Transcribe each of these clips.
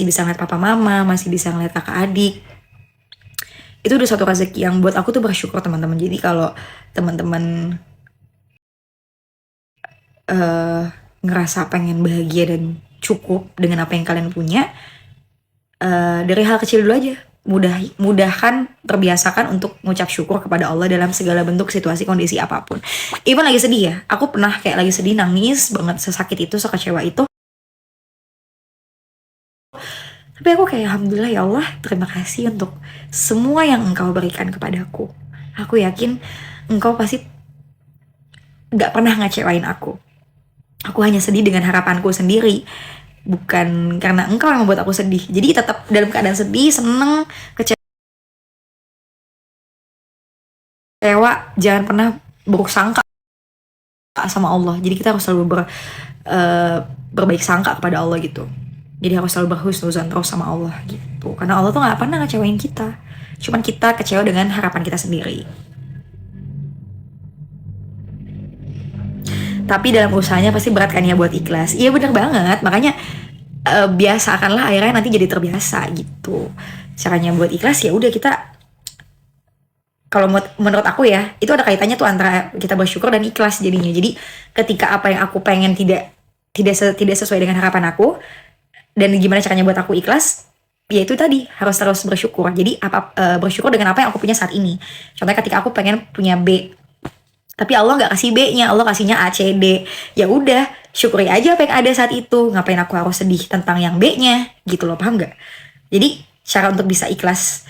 masih bisa ngeliat papa mama, masih bisa ngeliat kakak adik. Itu udah satu rezeki yang buat aku tuh bersyukur teman-teman. Jadi kalau teman-teman ngerasa pengen bahagia dan cukup dengan apa yang kalian punya, dari hal kecil dulu aja. Mudahkan, terbiasakan untuk mengucap syukur kepada Allah dalam segala bentuk situasi kondisi apapun. Even lagi sedih ya, aku pernah kayak lagi sedih, nangis banget, sesakit itu, sekecewa itu. Tapi aku kayak alhamdulillah ya Allah, terima kasih untuk semua yang engkau berikan kepadaku. Aku yakin engkau pasti gak pernah ngecewain aku. Aku hanya sedih dengan harapanku sendiri, bukan karena engkau yang membuat aku sedih. Jadi tetap dalam keadaan sedih, seneng, kecewa, jangan pernah buruk sangka sama Allah. Jadi kita harus selalu berbaik sangka kepada Allah gitu. Jadi harus selalu berhusnuzon terus sama Allah gitu. Karena Allah tuh gak pernah ngecewain kita. Cuman kita kecewa dengan harapan kita sendiri. Tapi dalam usahanya pasti berat kan ya buat ikhlas. Iya bener banget. Makanya biasakanlah akhirnya nanti jadi terbiasa gitu. Caranya buat ikhlas ya udah kita, kalau menurut aku ya, itu ada kaitannya tuh antara kita bersyukur dan ikhlas jadinya. Jadi ketika apa yang aku pengen tidak sesuai dengan harapan aku, dan gimana caranya buat aku ikhlas, ya itu tadi harus terus bersyukur. Jadi bersyukur dengan apa yang aku punya saat ini. Contohnya ketika aku pengen punya B, tapi Allah nggak kasih B-nya, Allah kasihnya A, C, D. Ya udah, syukuri aja apa yang ada saat itu. Ngapain aku harus sedih tentang yang B-nya? Gitu loh, paham nggak? Jadi cara untuk bisa ikhlas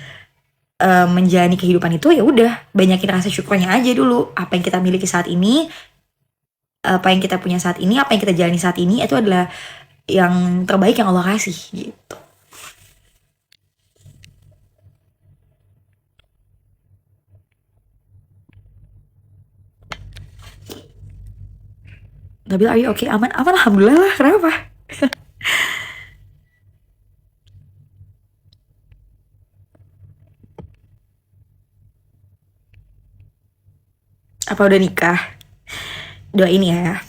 menjalani kehidupan itu ya udah banyakin rasa syukurnya aja dulu. Apa yang kita miliki saat ini, apa yang kita punya saat ini, apa yang kita jalani saat ini itu adalah yang terbaik yang Allah kasih gitu. Nabil, are you okay? Aman, alhamdulillah lah. Kenapa? Apa udah nikah? Doain ya.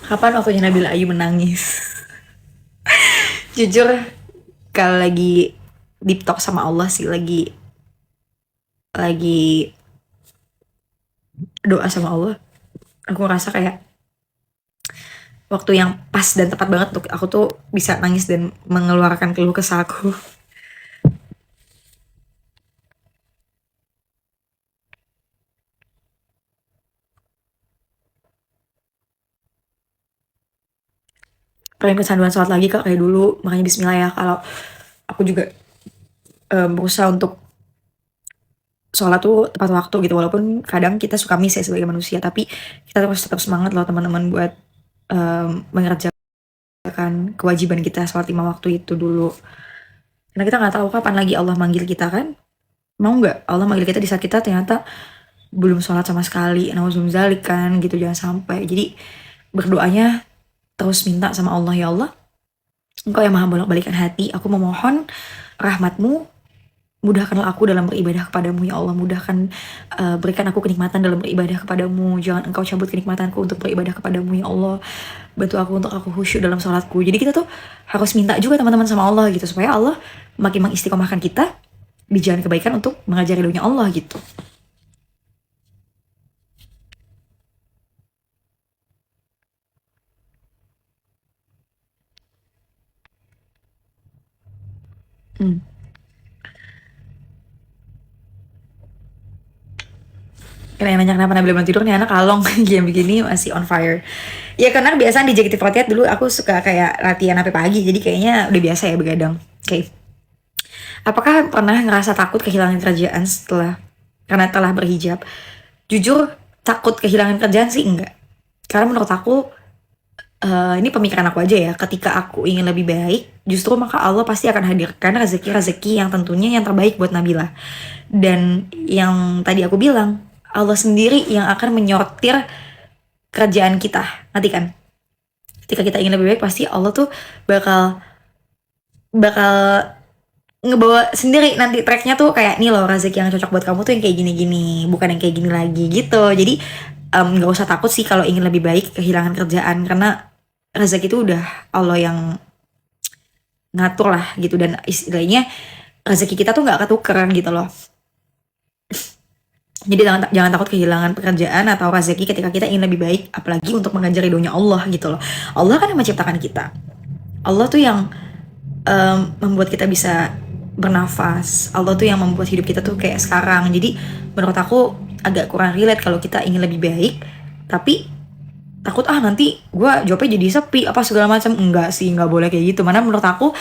Kapan waktunya Nabila Ayu menangis? Jujur, kalau lagi deep talk sama Allah sih, lagi doa sama Allah, aku ngerasa kayak waktu yang pas dan tepat banget untuk aku tuh bisa nangis dan mengeluarkan keluh kesah aku. Pengen kecanduan sholat lagi kak kayak dulu, makanya bismillah ya. Kalau aku juga berusaha untuk sholat tuh tepat waktu gitu, walaupun kadang kita suka miss ya sebagai manusia, tapi kita terus tetap semangat loh teman-teman buat mengerjakan kewajiban kita sholat 5 waktu itu dulu, karena kita nggak tahu kapan lagi Allah manggil kita kan. Mau nggak Allah manggil kita di saat kita ternyata belum sholat sama sekali, nauzubillahik kan gitu, jangan sampai. Jadi berdoanya terus minta sama Allah, ya Allah Engkau yang maha bolak-balikan hati, aku memohon rahmatmu, mudahkanlah aku dalam beribadah kepadamu ya Allah. Mudahkan, berikan aku kenikmatan dalam beribadah kepadamu. Jangan engkau cabut kenikmatanku untuk beribadah kepadamu ya Allah. Bantu aku untuk aku khusyuk dalam sholatku. Jadi kita tuh harus minta juga teman-teman sama Allah gitu, supaya Allah makin mengistiqomahkan kita di jalan kebaikan untuk mengajari ridhonya Allah gitu. Kalian yang nanya kenapa Nabila belum tidur, nih anak kalong game begini masih on fire. Ya karena kebiasaan di JKT48 dulu aku suka kayak latihan sampai pagi, jadi kayaknya udah biasa ya begadang. Oke. Apakah pernah ngerasa takut kehilangan kerjaan karena telah berhijab? Jujur, takut kehilangan kerjaan sih enggak. Karena menurut aku, ini pemikiran aku aja ya, ketika aku ingin lebih baik, justru maka Allah pasti akan hadirkan rezeki-rezeki yang tentunya yang terbaik buat Nabila. Dan yang tadi aku bilang, Allah sendiri yang akan menyortir kerjaan kita. Nanti kan, ketika kita ingin lebih baik, pasti Allah tuh bakal bakal ngebawa sendiri nanti tracknya tuh kayak nih loh rezeki yang cocok buat kamu tuh yang kayak gini-gini bukan yang kayak gini lagi gitu. Jadi nggak usah takut sih kalau ingin lebih baik kehilangan kerjaan karena rezeki itu udah Allah yang ngatur lah gitu dan istilahnya rezeki kita tuh nggak ketukeran gitu loh. Jadi jangan jangan takut kehilangan pekerjaan atau rezeki ketika kita ingin lebih baik apalagi untuk mengejar ridhonya Allah gitu loh. Allah kan yang menciptakan kita. Allah tuh yang membuat kita bisa bernafas. Allah tuh yang membuat hidup kita tuh kayak sekarang. Jadi menurut aku agak kurang relate kalau kita ingin lebih baik, tapi takut nanti gue jawabnya jadi sepi apa segala macam. Enggak sih, nggak boleh kayak gitu. Mana menurut aku,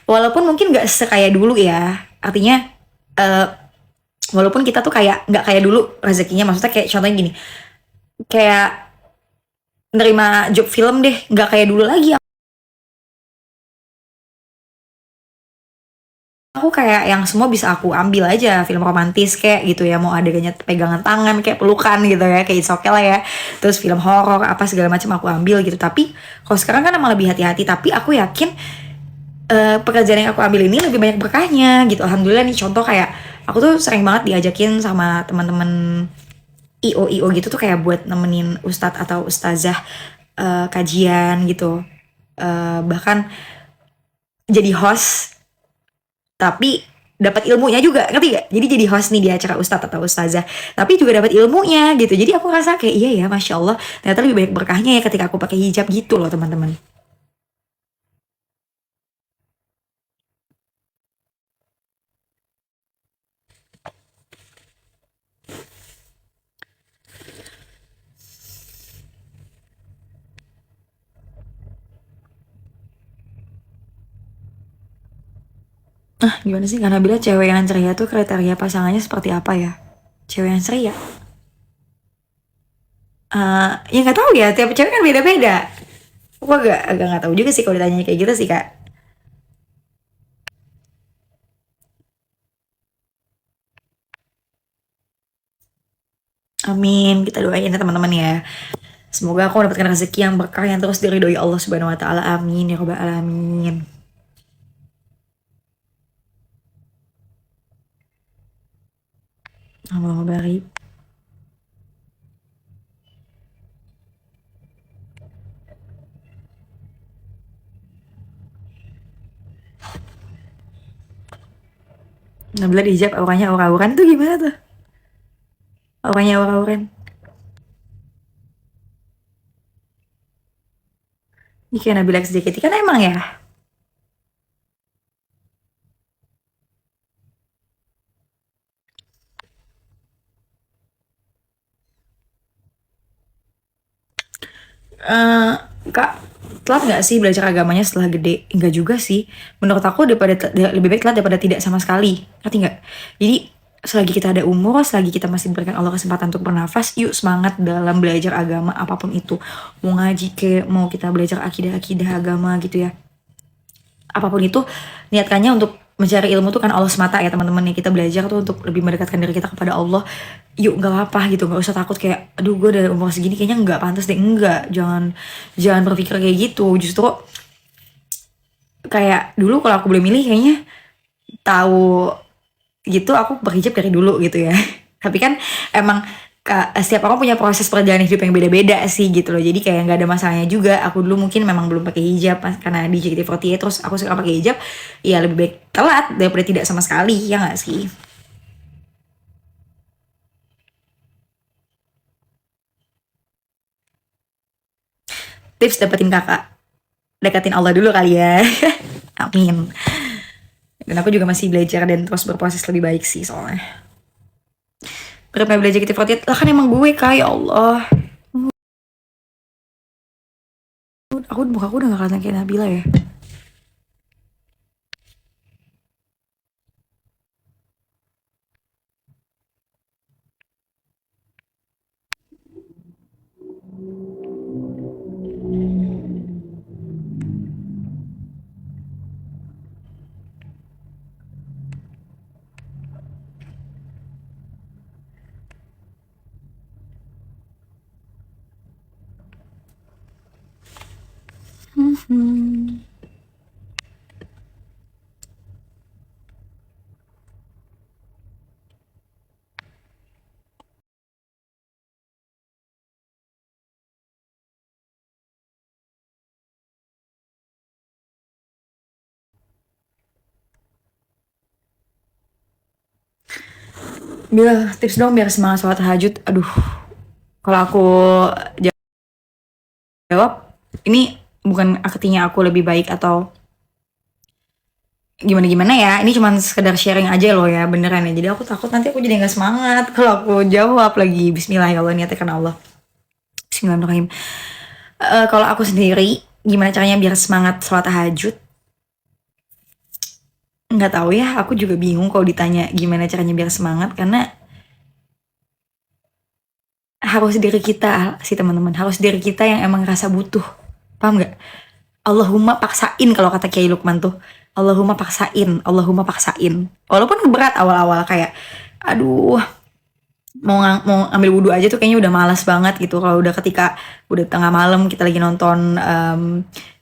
walaupun mungkin nggak sekaya dulu ya. Artinya eh, walaupun kita tuh kayak nggak kayak dulu rezekinya. Maksudnya kayak contohnya gini, kayak nerima job film deh, nggak kayak dulu lagi. Aku kayak yang semua bisa aku ambil aja film romantis kayak gitu ya mau adegannya pegangan tangan kayak pelukan gitu ya kayak it's okay lah ya terus film horor apa segala macam aku ambil gitu tapi kalau sekarang kan emang lebih hati-hati tapi aku yakin pekerjaan yang aku ambil ini lebih banyak berkahnya gitu alhamdulillah nih contoh kayak aku tuh sering banget diajakin sama teman-teman IO gitu tuh kayak buat nemenin ustadz atau ustazah kajian gitu. Bahkan jadi host tapi dapat ilmunya juga ngerti gak jadi host nih di acara ustadz atau ustazah tapi juga dapat ilmunya gitu jadi aku ngerasa kayak iya ya masya Allah ternyata lebih banyak berkahnya ya ketika aku pakai hijab gitu loh teman-teman. Gimana sih karena bila cewek yang ceria tuh kriteria pasangannya seperti apa ya cewek yang ceria ya nggak tahu ya tiap cewek kan beda-beda aku agak nggak tahu juga sih kalau ditanya kayak gitu sih kak. Amin kita doain ya teman-teman ya. Semoga aku mendapatkan rezeki yang berkah yang terus diridhoi Allah Subhanahu wa taala. Amin ya rabbal alamin. Allahumma barik. Nabila dijawab auranya aura-auran tuh gimana tuh? Auranya aura-auran. Ini kayak Nabila XJKT kan emang ya. eh Kak, telat nggak sih belajar agamanya setelah gede? Enggak juga sih. Menurut aku lebih baik telat daripada tidak sama sekali. Ngerti nggak? Jadi selagi kita ada umur, selagi kita masih diberikan Allah kesempatan untuk bernafas, yuk semangat dalam belajar agama apapun itu. Mau ngaji ke, mau kita belajar akidah-akidah agama gitu ya apapun itu niatkannya untuk mencari ilmu tuh kan Allah semata ya teman-teman ya kita belajar tuh untuk lebih mendekatkan diri kita kepada Allah yuk nggak apa gitu nggak usah takut kayak aduh gue udah umur segini kayaknya nggak pantas deh enggak jangan jangan berpikir kayak gitu justru kayak dulu kalau aku boleh milih kayaknya tahu gitu aku berhijab dari dulu gitu ya tapi kan emang setiap orang punya proses perjalanan hidup yang beda-beda sih gitu loh jadi kayak nggak ada masalahnya juga aku dulu mungkin memang belum pakai hijab karena di JKT48 terus aku suka pakai hijab ya lebih baik telat daripada tidak sama sekali ya nggak sih. Tips dapetin kakak deketin Allah dulu kali ya. Amin. Dan aku juga masih belajar dan terus berproses lebih baik sih soalnya berapa belajar JKT48 lah kan emang gue kayak Allah aku udah gak kelihatan kayak Nabila ya. Hmm. Bila tips dong biar semangat sholat tahajud. Aduh, kalau aku jawab, ini bukan artinya aku lebih baik atau gimana-gimana ya. Ini cuma sekedar sharing aja loh ya, beneran ya. Jadi aku takut nanti aku jadi nggak semangat kalau aku jawab lagi. Bismillah ya Allah, niatnya karena Allah. Bismillahirrahmanirrahim. Kalau aku sendiri, gimana caranya biar semangat sholat tahajud? Nggak tahu ya, aku juga bingung kalau ditanya gimana caranya biar semangat, karena harus diri kita sih teman-teman, harus diri kita yang emang rasa butuh, paham nggak? Allahumma paksain, kalau kata Kiai Lukman tuh, Allahumma paksain, Allahumma paksain. Walaupun berat awal-awal, kayak aduh, mau ambil wudhu aja tuh kayaknya udah malas banget gitu. Kalau udah ketika udah tengah malam kita lagi nonton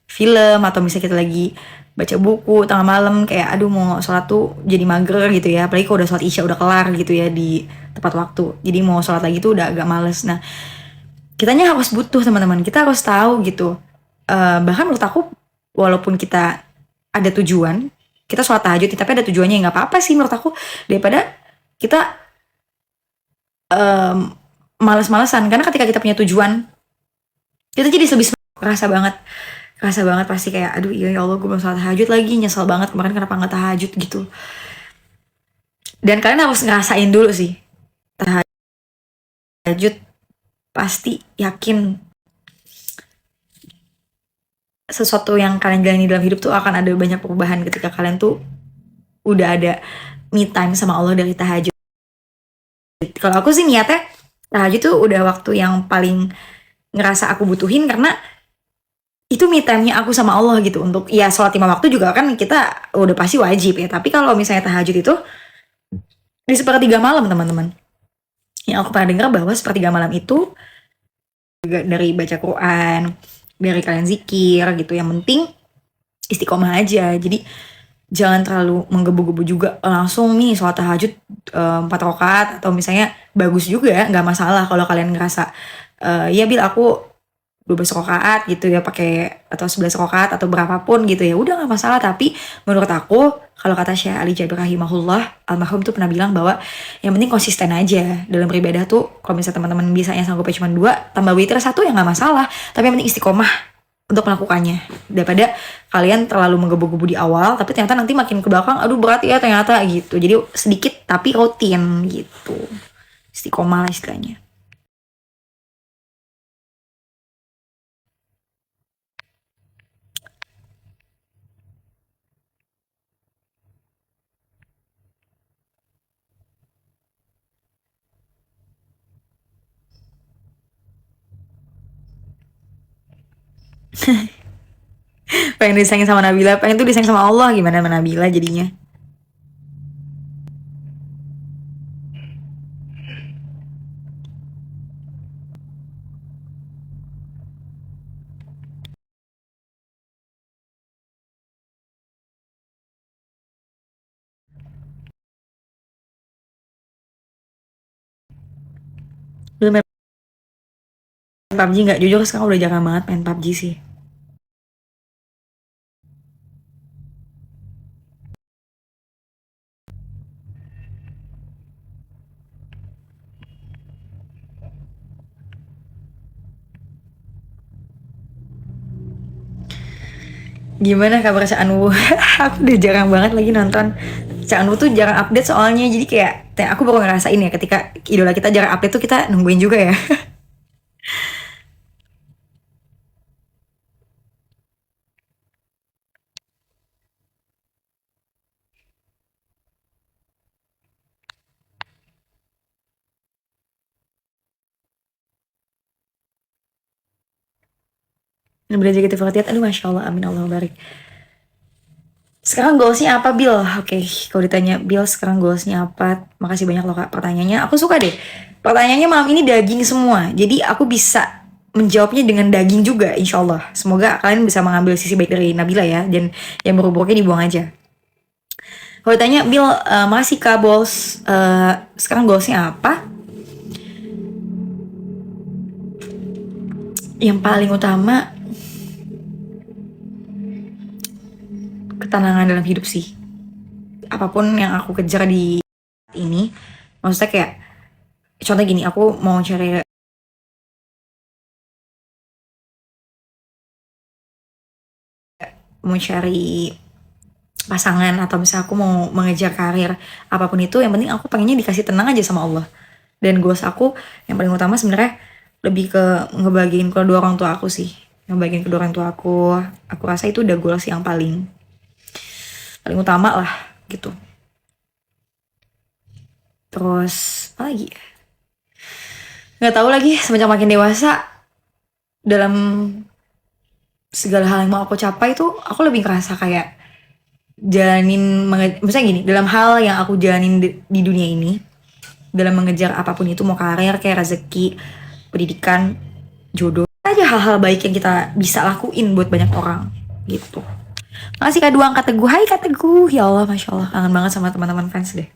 film, atau misalnya kita lagi baca buku tengah malam, kayak aduh mau sholat tuh jadi mager gitu ya. Apalagi kalau udah sholat isya udah kelar gitu ya di tepat waktu, jadi mau sholat lagi tuh udah agak males. Nah, kitanya harus butuh teman-teman, kita harus tahu gitu. Bahkan menurut aku, walaupun kita ada tujuan, kita sholat tahajud tapi ada tujuannya, nggak apa-apa sih menurut aku, daripada kita males-malesan. Karena ketika kita punya tujuan, kita jadi lebih kerasa banget pasti, kayak aduh iya ya Allah, gue belum sholat tahajud lagi, nyesel banget kemarin kenapa nggak tahajud gitu. Dan kalian harus ngerasain dulu sih tahajud, pasti yakin sesuatu yang kalian jalani dalam hidup tuh akan ada banyak perubahan ketika kalian tuh udah ada me time sama Allah dari tahajud. Kalau aku sih niatnya tahajud tuh udah waktu yang paling ngerasa aku butuhin, karena itu me time-nya aku sama Allah gitu. Untuk ya sholat 5 waktu juga kan kita udah pasti wajib ya, tapi kalau misalnya tahajud itu di sepertiga malam teman-teman, yang aku pernah dengar bahwa sepertiga malam itu juga dari baca Quran, dari kalian zikir gitu, yang penting istiqomah aja. Jadi jangan terlalu menggebu-gebu juga langsung nih sholat tahajud 4 rakaat, atau misalnya bagus juga, nggak masalah kalau kalian ngerasa ya Bil aku 12 rakaat gitu ya, pakai atau 11 rakaat atau berapapun gitu ya, udah nggak masalah. Tapi menurut aku, kalau kata Syekh Ali Jabir rahimahullah almarhum tuh pernah bilang bahwa yang penting konsisten aja dalam beribadah tuh. Kalau misalnya teman-teman bisanya sanggupnya cuma 2, tambah witir 1 ya nggak masalah, tapi yang penting istiqomah untuk melakukannya, daripada kalian terlalu menggebu-gebu di awal tapi ternyata nanti makin ke belakang aduh berat ya ternyata gitu. Jadi sedikit tapi rutin gitu, istiqomah lah istilahnya. Pengen disayang sama Nabila, pengen tuh disayang sama Allah, gimana sama Nabila jadinya. Belum main PUBG nggak? Jujur sekarang udah jarang banget main PUBG sih. Gimana kabar Cak Anu? Aku udah jarang banget lagi nonton. Cak Anu tuh jarang update soalnya, jadi kayak aku baru ngerasain ya ketika idola kita jarang update tuh kita nungguin juga ya. Belajar gitu Fatihat, aduh Masya Allah, amin Allah barik. Sekarang goalsnya apa Bill? Oke, kalau ditanya Bill sekarang goalsnya apa? Makasih banyak loh Kak pertanyaannya. Aku suka deh. Pertanyaannya malam ini daging semua. Jadi aku bisa menjawabnya dengan daging juga insya Allah. Semoga kalian bisa mengambil sisi baik dari Nabila ya. Dan yang buruk-buruknya dibuang aja. Kalau ditanya Bill, makasih Kak Bos. Sekarang goalsnya apa? Yang paling utama ketenangan dalam hidup sih. Apapun yang aku kejar di ini, Maksudnya kayak contoh gini, aku mau cari pasangan, atau misalnya aku mau mengejar karir apapun itu, yang penting aku pengennya dikasih tenang aja sama Allah. Dan goals aku yang paling utama sebenarnya lebih ke ngebagiin kedua orang tua aku sih, ngebagiin kedua orang tua aku rasa itu udah goals yang paling paling utama lah gitu. Terus apa lagi ya? Nggak tahu lagi, semenjak makin dewasa dalam segala hal yang mau aku capai tuh aku lebih ngerasa kayak misalnya gini, dalam hal yang aku jalanin di dunia ini, dalam mengejar apapun itu, mau karir kayak rezeki, pendidikan, jodoh, aja hal-hal baik yang kita bisa lakuin buat banyak orang gitu. Makasih Kak Duang, Kak Teguh. Hai Kak Teguh. Ya Allah, Masya Allah, kangen banget sama teman-teman fans deh.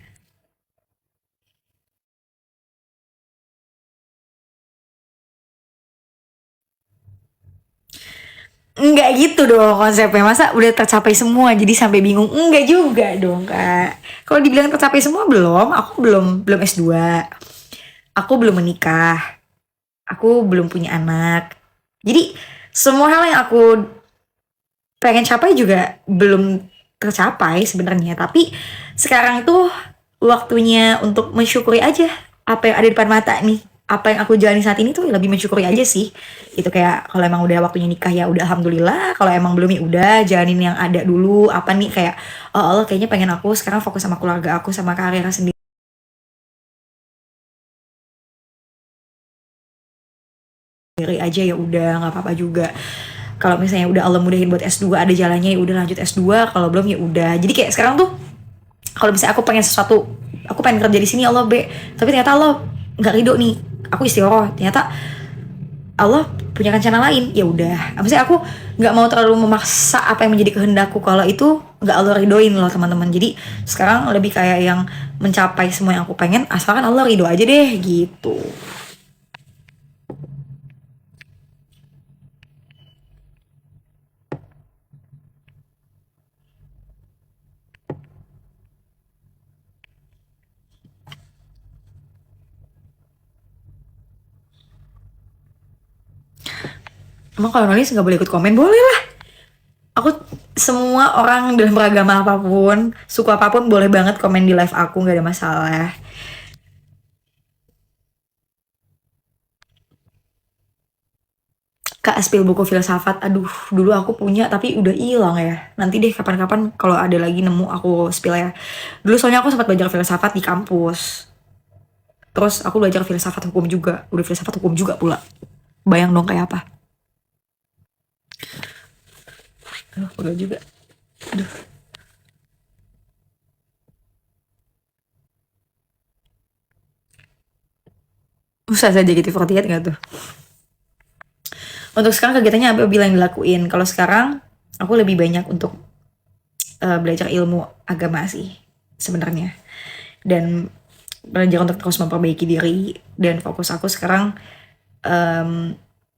Enggak gitu dong konsepnya. Masa udah tercapai semua jadi sampai bingung? Enggak juga dong, Kak. Kalau dibilang tercapai semua belum, aku belum S2. Aku belum menikah. Aku belum punya anak. Jadi semua hal yang aku pengen capai juga belum tercapai sebenarnya. Tapi sekarang itu waktunya untuk mensyukuri aja apa yang ada di depan mata nih. Apa yang aku jalani saat ini tuh lebih mensyukuri aja sih. Itu kayak kalau emang udah waktunya nikah ya udah alhamdulillah. Kalau emang belum ya udah jalanin yang ada dulu. Apa nih kayak oh Allah kayaknya pengen aku sekarang fokus sama keluarga aku, sama karir sendiri aja, ya udah nggak apa-apa juga. Kalau misalnya udah Allah mudahin buat S2 ada jalannya, ya udah lanjut S2. Kalau belum ya udah. Jadi kayak sekarang tuh kalau misalnya aku pengen sesuatu, aku pengen kerja di sini Allah tapi ternyata Allah nggak ridho nih, aku istiqoroh, ternyata Allah punya rencana lain, ya udah. Maksudnya aku nggak mau terlalu memaksa apa yang menjadi kehendakku kalau itu nggak Allah ridoin loh teman-teman. Jadi sekarang lebih kayak yang mencapai semua yang aku pengen asalkan Allah ridho aja deh gitu. Emang kalau nulis nggak boleh ikut komen? Boleh lah. Aku semua orang dalam beragama apapun, suku apapun boleh banget komen di live aku, nggak ada masalah. Kak, spill buku filsafat. Aduh, dulu aku punya tapi udah hilang ya. Nanti deh kapan-kapan kalau ada lagi nemu aku spill ya. Dulu soalnya aku sempat belajar filsafat di kampus. Terus aku belajar filsafat hukum juga. Udah filsafat hukum juga pula. Bayang dong kayak apa. Aduh, pegel juga. Aduh. Usah saja gitu, 48 gak tuh? Untuk sekarang kegiatannya apa bilang dilakuin? Kalau sekarang aku lebih banyak untuk belajar ilmu agama sih sebenarnya, dan belajar untuk terus memperbaiki diri. Dan fokus aku sekarang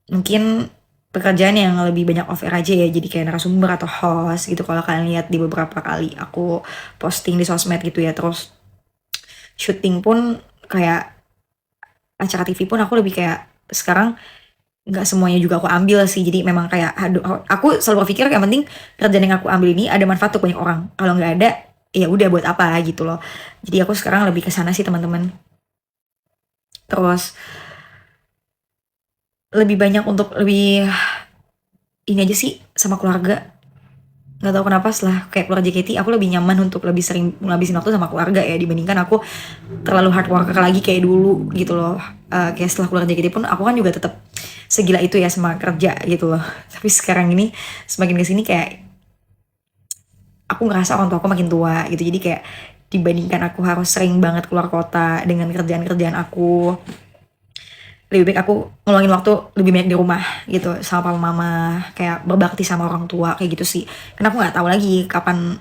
mungkin pekerjaan yang lebih banyak off air aja ya, jadi kayak narasumber atau host gitu. Kalau kalian lihat di beberapa kali aku posting di sosmed gitu ya, terus syuting pun kayak acara TV pun aku lebih kayak sekarang nggak semuanya juga aku ambil sih. Jadi memang kayak aduh, aku selalu berpikir yang penting kerjaan yang aku ambil ini ada manfaat untuk banyak orang. Kalau nggak ada ya udah buat apa gitu loh. Jadi aku sekarang lebih ke sana sih teman-teman. Terus lebih banyak untuk lebih ini aja sih sama keluarga. Nggak tahu kenapa setelah kayak keluar JKT aku lebih nyaman untuk lebih sering ngabisin waktu sama keluarga ya, dibandingkan aku terlalu hard worker lagi kayak dulu gitu loh. Kayak setelah keluar JKT pun aku kan juga tetap segila itu ya sama kerja gitu loh. Tapi sekarang ini semakin kesini kayak aku ngerasa orang tua aku makin tua gitu. Jadi kayak dibandingkan aku harus sering banget keluar kota dengan kerjaan-kerjaan aku, lebih baik aku ngeluangin waktu lebih banyak di rumah gitu sama papa mama, kayak berbakti sama orang tua kayak gitu sih. Karena aku nggak tahu lagi kapan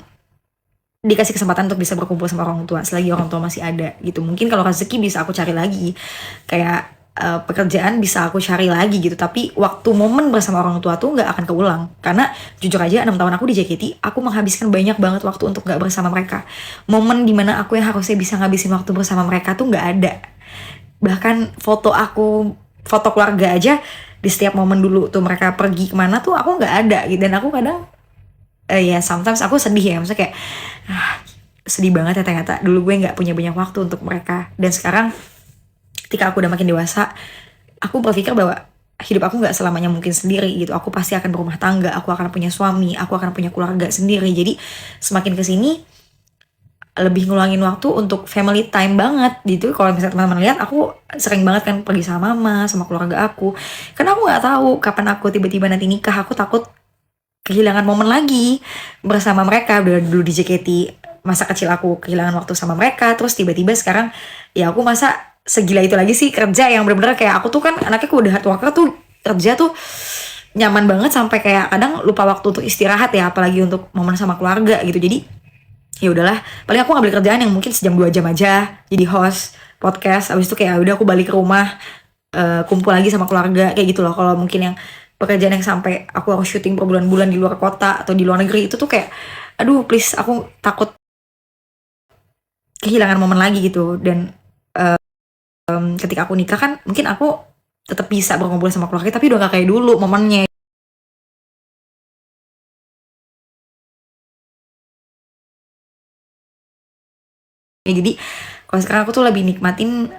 dikasih kesempatan untuk bisa berkumpul sama orang tua selagi orang tua masih ada gitu. Mungkin kalau rezeki bisa aku cari lagi kayak pekerjaan bisa aku cari lagi gitu, tapi waktu momen bersama orang tua tuh nggak akan keulang. Karena jujur aja 6 tahun aku di JKT, aku menghabiskan banyak banget waktu untuk nggak bersama mereka. Momen dimana aku yang harusnya bisa ngabisin waktu bersama mereka tuh nggak ada. Bahkan foto keluarga aja di setiap momen dulu tuh mereka pergi kemana tuh aku nggak ada gitu. Dan aku kadang ya sometimes aku sedih ya, maksudnya kayak sedih banget ya ternyata dulu gue nggak punya banyak waktu untuk mereka. Dan sekarang ketika aku udah makin dewasa, aku berpikir bahwa hidup aku nggak selamanya mungkin sendiri gitu. Aku pasti akan berumah tangga, aku akan punya suami, aku akan punya keluarga sendiri. Jadi semakin kesini lebih ngulangin waktu untuk family time banget gitu. Kalau misalnya teman-teman lihat, aku sering banget kan pergi sama mama, sama keluarga aku. Karena aku nggak tahu kapan aku tiba-tiba nanti nikah. Aku takut kehilangan momen lagi bersama mereka. Udah dulu di JKT, masa kecil aku kehilangan waktu sama mereka. Terus tiba-tiba sekarang ya aku masa segila itu lagi sih kerja, yang bener-bener kayak aku tuh kan anaknya udah hard worker tuh, kerja tuh nyaman banget sampai kayak kadang lupa waktu untuk istirahat ya, apalagi untuk momen sama keluarga gitu. Jadi ya udahlah, paling aku ngambil kerjaan yang mungkin sejam 2 jam aja, jadi host podcast. Abis itu kayak udah aku balik ke rumah, kumpul lagi sama keluarga kayak gitu loh. Kalau mungkin yang pekerjaan yang sampai aku harus syuting berbulan-bulan di luar kota atau di luar negeri, itu tuh kayak aduh please, aku takut kehilangan momen lagi gitu. Dan ketika aku nikah kan mungkin aku tetap bisa berkumpul sama keluarga, tapi udah gak kayak dulu momennya. Ya, jadi kalau sekarang aku tuh lebih nikmatin,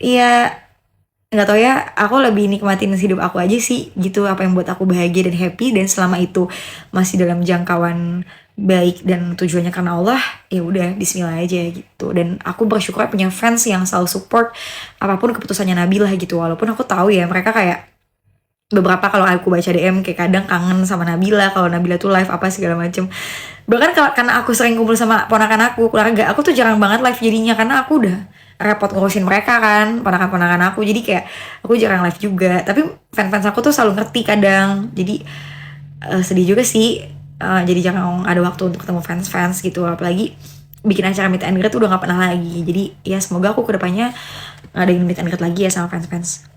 iya nggak tau ya, aku lebih nikmatin hidup aku aja sih gitu, apa yang buat aku bahagia dan happy. Dan selama itu masih dalam jangkauan baik dan tujuannya karena Allah, ya udah bismillah aja gitu. Dan aku bersyukur punya fans yang selalu support apapun keputusannya Nabila gitu. Walaupun aku tahu ya mereka kayak beberapa, kalau aku baca DM kayak kadang kangen sama Nabila kalau Nabila tuh live apa segala macem. Bahkan karena aku sering kumpul sama ponakan aku, keluarga aku tuh jarang banget live jadinya, karena aku udah repot ngurusin mereka kan, ponakan-ponakan aku. Jadi kayak aku jarang live juga. Tapi fans-fans aku tuh selalu ngerti kadang. Jadi sedih juga sih. Jadi jarang ada waktu untuk ketemu fans-fans gitu. Apalagi bikin acara meet and greet tuh udah gak pernah lagi. Jadi ya semoga aku kedepannya ngadain meet and greet lagi ya sama fans-fans.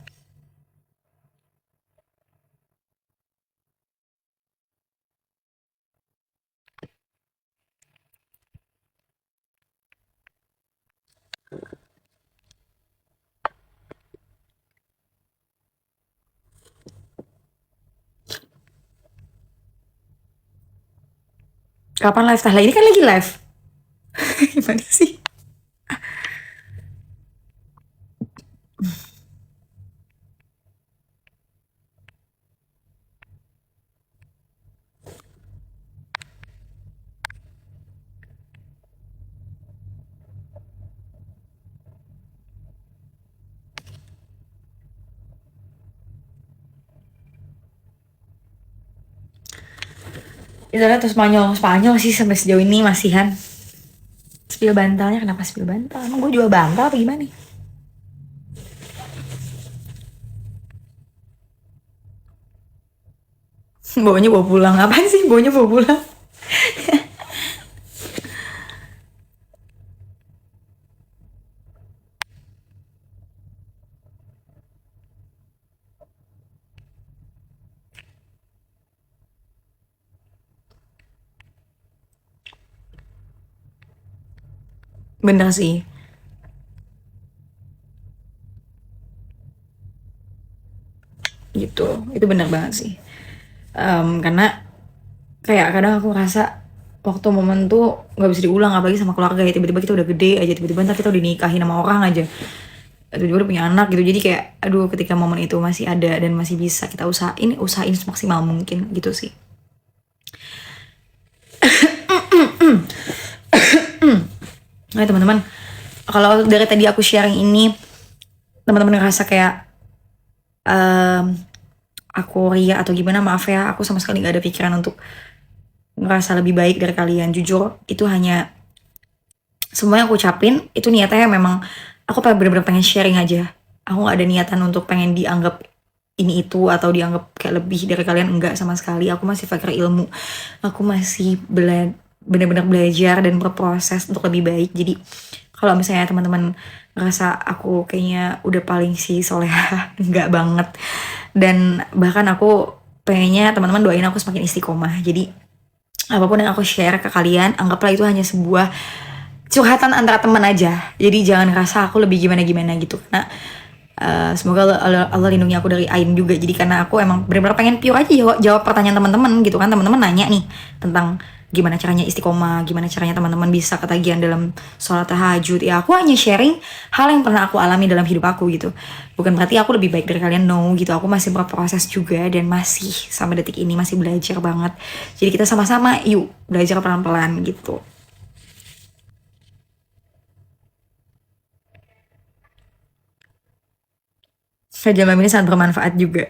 Kapan live? Tahla ini kan lagi live. Gimana sih? Italia atau Spanyol? Spanyol sih sampai sejauh ini masihan. Spill bantalnya kenapa spill bantal? Emang gue jual bantal apa gimana nih? Bawanya bawa pulang. Apaan sih bawanya bawa pulang? Bener sih. Gitu. Itu bener banget sih. Karena kayak kadang aku ngerasa waktu momen tuh nggak bisa diulang, apalagi sama keluarga ya. Tiba-tiba kita udah gede aja, tiba-tiba ntar kita udah dinikahin sama orang aja, tiba-tiba udah punya anak gitu. Jadi kayak aduh, ketika momen itu masih ada dan masih bisa kita usahain semaksimal mungkin gitu sih. Nah teman-teman, kalau dari tadi aku sharing ini, teman-teman ngerasa kayak aku ria atau gimana, maaf ya, aku sama sekali nggak ada pikiran untuk ngerasa lebih baik dari kalian. Jujur, itu hanya semua yang aku ucapin itu niatnya memang aku bener-bener pengen sharing aja. Aku nggak ada niatan untuk pengen dianggap ini itu atau dianggap kayak lebih dari kalian, enggak sama sekali. Aku masih fakir ilmu, aku masih bener-bener belajar dan berproses untuk lebih baik. Jadi kalau misalnya teman-teman ngerasa aku kayaknya udah paling si soleha. Nggak banget. Dan bahkan aku pengennya teman-teman doain aku semakin istiqomah. Jadi apapun yang aku share ke kalian, anggaplah itu hanya sebuah curhatan antara teman aja. Jadi jangan ngerasa aku lebih gimana-gimana gitu. Karena semoga Allah lindungi aku dari Ain juga. Jadi karena aku emang benar-benar pengen pure aja jawab pertanyaan teman-teman gitu kan. Teman-teman nanya nih tentang gimana caranya istiqomah, gimana caranya teman-teman bisa ketagihan dalam sholat tahajud. Ya aku hanya sharing hal yang pernah aku alami dalam hidup aku gitu. Bukan berarti aku lebih baik dari kalian, no gitu. Aku masih berproses juga dan masih sama detik ini masih belajar banget. Jadi kita sama-sama yuk belajar pelan-pelan gitu. Kejam ini sangat bermanfaat juga.